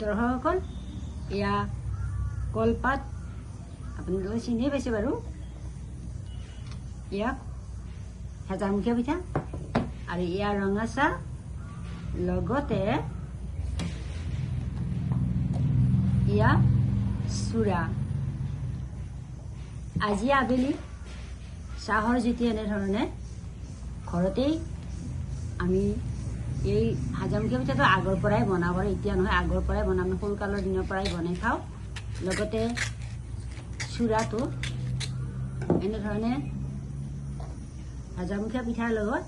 দৰ্শকসকল এয়া কলপাত আপোনালোকে চিনিয়ে পাইছে বাৰু এয়া হেজাৰমুখীয়া পিঠা আৰু এয়া ৰঙা চাহ লগতে এয়া চুৰা আজি আবেলি চাহৰ জুতি এনেধৰণে ঘৰতেই আমি এই হাজাৰমুখীয়া পিঠাটো আগৰ পৰাই বনাব এতিয়া নহয় আগৰ পৰাই বনাম সৰুকালৰ দিনৰ পৰাই বনাই খাওঁ লগতে চুৰাটো এনেধৰণে হাজাৰমুখীয়া পিঠাৰ লগত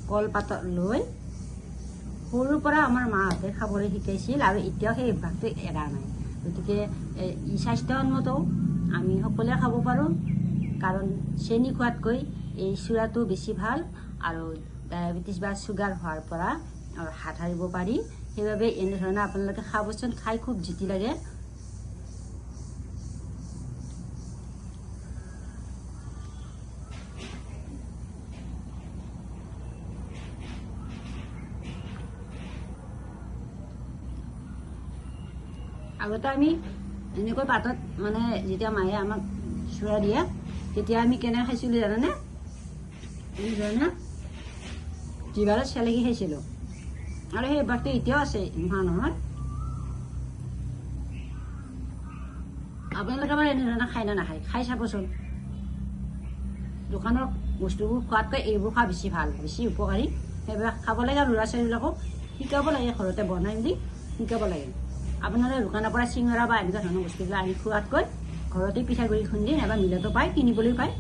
কলপাত লৈ সৰুৰ পৰা আমাৰ মাহঁতে খাবলৈ শিকাইছিল আৰু এতিয়াও সেই অভ্যাসটো এৰা নাই গতিকে ই স্বাস্থ্যসন্মতও আমি সকলোৱে খাব পাৰোঁ কাৰণ চেনি খোৱাতকৈ এই চুৰাটো বেছি ভাল আৰু ডায়েবেটিছ বা চুগাৰ হোৱাৰ পৰা হাত সাৰিব পাৰি সেইবাবে এনেধৰণে আপোনালোকে খাবচোন খাই খুব জুতি লাগে আগতে আমি এনেকৈ পাতত মানে যেতিয়া মায়ে আমাক চুৰা দিয়ে তেতিয়া আমি কেনে খাইছিলোঁ জানেনে এনেধৰণে জিভাৰত চেলেকি খাইছিলোঁ আৰু সেই অভ্যাসটো এতিয়াও আছে নোহোৱা নহয় আপোনালোকে বাৰু এনেধৰণে খাই নে নাখায় খাই চাবচোন দোকানৰ বস্তুবোৰ খোৱাতকৈ এইবোৰ খোৱা বেছি ভাল বেছি উপকাৰী সেইবিলাক খাব লাগে আৰু ল'ৰা ছোৱালীবিলাকক শিকাব লাগে ঘৰতে বনাই মেলি শিকাব লাগে আপোনালোকে দোকানৰ পৰা চিঙৰা বা এনেকুৱা ধৰণৰ বস্তুবিলাক আনি খোৱাতকৈ ঘৰতে পিঠাগুড়ি খুন্দি নাইবা মিলতো পায় কিনিবলৈ পায়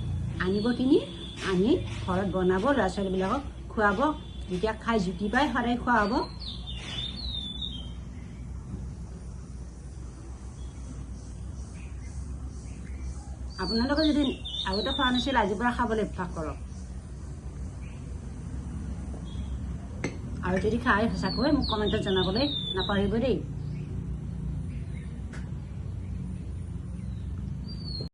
আনিব কিনি আনি ঘৰত বনাব ল'ৰা ছোৱালীবিলাকক খুৱাব যেতিয়া খাই জুতি পায় সদায় খোৱা হ'ব আপোনালোকে যদি আগতে খোৱা নাছিল আজিৰ পৰা খাবলৈ অভ্যাস কৰক আৰু যদি খাই সঁচাকৈ মোক কমেণ্টত জনাবলৈ নাপাহৰিব দেই